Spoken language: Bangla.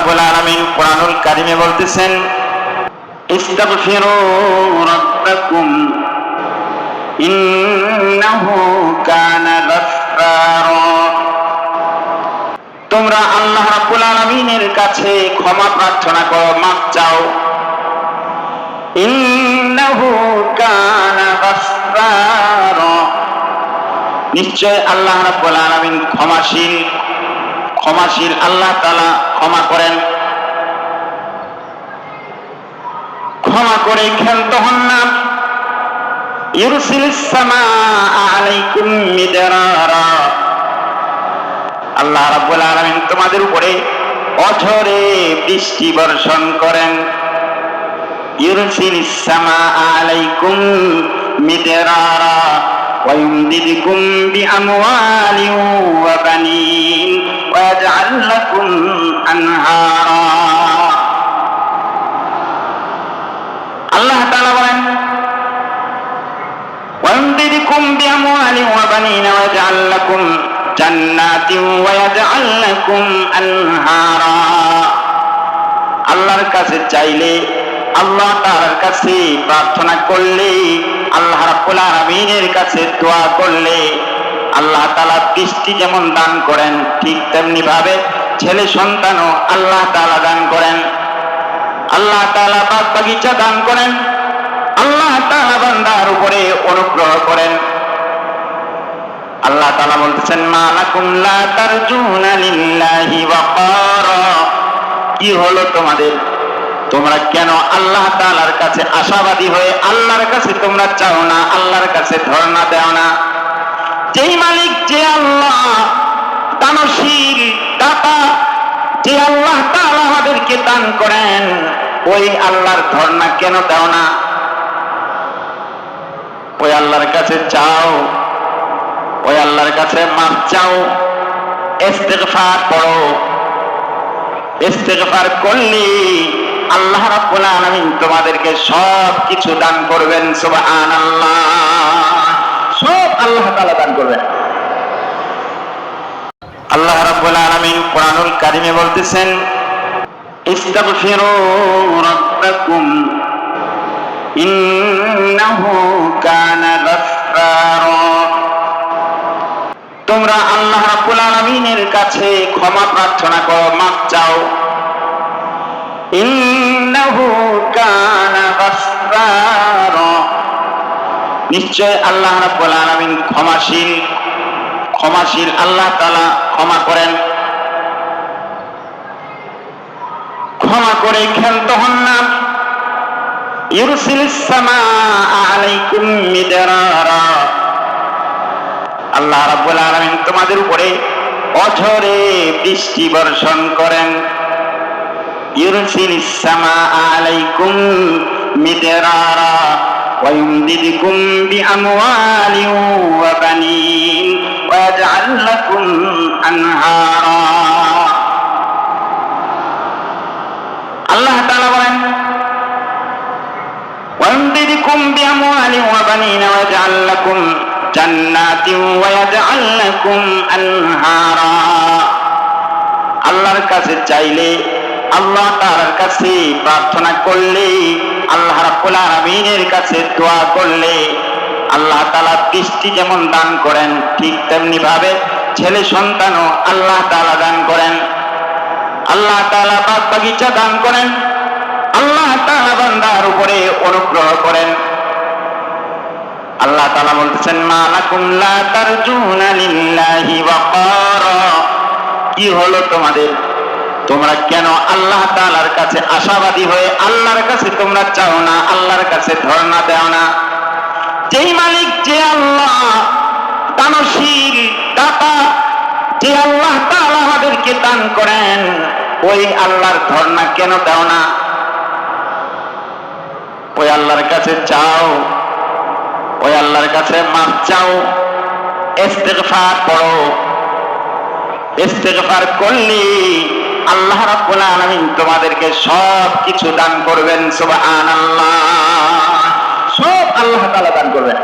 রাব্বুল আলামিন কুরআনুল কারীমে বলতেছেন, ইস্তাগফিরু রাব্বাকুম ইন্নাহু কানা গাফফারা। তোমরা আল্লাহ রাব্বুল আলামিনের কাছে ক্ষমা প্রার্থনা করো, মাফ চাও। ইন্নাহু কানা গাফফারা, নিশ্চয় আল্লাহ রাব্বুল আলামিন ক্ষমাশীল। ক্ষমাশীল আল্লাহ তাআলা ক্ষমা করেন, ক্ষমা করে ক্ষান্ত হন না। ইউরসিলিস সামাআ আলাইকুম মিদরারা, আল্লাহ রাব্বুল আলামিন তোমাদের উপরে অঝরে বৃষ্টি বর্ষণ করেন। ইউরসিলিস সামাআ আলাইকুম মিদরারা ওয়া ইউমদিদকুম বিআমওয়ালিন ওয়া বানিন ওয়া ইয়াজআল লাকুম আনহারা। আল্লাহ তাআলা বলেন, ওয়া ইউমদিদকুম বিআমওয়ালিন ওয়া বানিন ওয়া ইয়াজআল লাকুম জান্নাতিন ওয়া ইয়াজআল লাকুম আনহারা। আল্লাহর কাছে চাইলে, আল্লাহ তাআলার কাছে প্রার্থনা করলে, আল্লাহ রাব্বুল আলামিনের কাছে দোয়া করলে আল্লাহ তাআলা বৃষ্টি যেমন দান করেন, ঠিক তেমনি ভাবে ছেলে সন্তানও আল্লাহ তাআলা দান করেন। আল্লাহ তাআলা বাগ বাগিচা দান করেন। আল্লাহ তাআলা বান্দার উপরে অনুগ্রহ করেন। আল্লাহ তাআলা বলতেছেন, মা লাকুম লা তারজুনা লিল্লাহি ওয়াকারা, কি হলো তোমাদের? তোমরা কেন আল্লাহ তাআলার কাছে আশাবাদী হয়ে আল্লাহর কাছে তোমরা চাও না, আল্লাহর কাছে ধর্ণা দাও না? যেই মালিক, যে আল্লাহ দানশীল দাতা, যে আল্লাহ তাআলা আমাদেরকে দান করেন, ওই আল্লাহর ধর্ণা কেন দাও না? ওই আল্লাহর কাছে চাও, ওই আল্লাহর কাছে মাফ চাও, ইস্তিগফার করো। ইস্তিগফার করলে আল্লাহ রাব্বুল আলামিন তোমাদেরকে সব কিছু দান করবেন। সুবহানাল্লাহ, সব আল্লাহ তাআলা দান করবেন। আল্লাহ রাব্বুল আলামিন কুরআনুল কারীমে বলতেছেন, ইস্তাগফিরু রাব্বাকুম ইন্নাহু কানা গাফফারা। তোমরা আল্লাহ রাব্বুল আলামিনের কাছে ক্ষমা প্রার্থনা করো, মাফ চাও। ইন্নাহু কানা গাফফারা, নিশ্চয় আল্লাহ রাব্বুল আলামিন ক্ষমাশীল। ক্ষমাশীল আল্লাহ তাআলা ক্ষমা করেন, ক্ষমা করে ক্ষান্ত হন না। ইউরসিলিস সামাআ আলাইকুম মিদরারা, আল্লাহ রাব্বুল আলামিন তোমাদের উপরে অঝরে বৃষ্টি বর্ষণ করেন। ইউরসিলিস সামাআ আলাইকুম মিদরারা ওয়া ইউমদিদকুম বিআমওয়ালিন ওয়া বানিন ওয়া ইয়াজআল লাকুম আনহারা। আল্লাহ তাআলা বলেন, ওয়া ইউমদিদকুম বিআমওয়ালিন ওয়া বানিন ওয়া ইয়াজআল লাকুম জান্নাতিন ওয়া ইয়াজআল লাকুম আনহারা। আল্লাহর কাছে চাইলে, আল্লাহ তাআলার কাছে প্রার্থনা করলে, আল্লাহ রাব্বুল আলামিনের কাছে দোয়া করলে আল্লাহ তাআলা বৃষ্টি যেমন দান করেন, ঠিক তেমনি ভাবে ছেলে সন্তানও আল্লাহ তাআলা দান করেন। আল্লাহ তাআলা বাগ বাগিচা দান করেন। আল্লাহ তাআলা বান্দার উপরে অনুগ্রহ করেন। আল্লাহ তাআলা বলতেছেন, মা লাকুম লা তারজুনা লিল্লাহি ওয়াকারা, কি হলো তোমাদের? তোমরা কেন আল্লাহ তাআলার কাছে আশাবাদী হয়ে আল্লাহর কাছে তোমরা চাও না, আল্লাহর কাছে ধর্ণা দাও না? যেই মালিক, যে আল্লাহ দানশীল দাতা, যে আল্লাহ তাআলা আমাদেরকে দান করেন, ওই আল্লাহর ধর্ণা কেন দাও না? ওই আল্লাহর কাছে চাও, ওই আল্লাহর কাছে মাফ চাও, ইস্তিগফার করো। ইস্তিগফার করলে আল্লাহ রাব্বুল আলামিন তোমাদেরকে সব কিছু দান করবেন। সুবহানাল্লাহ, সব আল্লাহ তাআলা দান করবেন।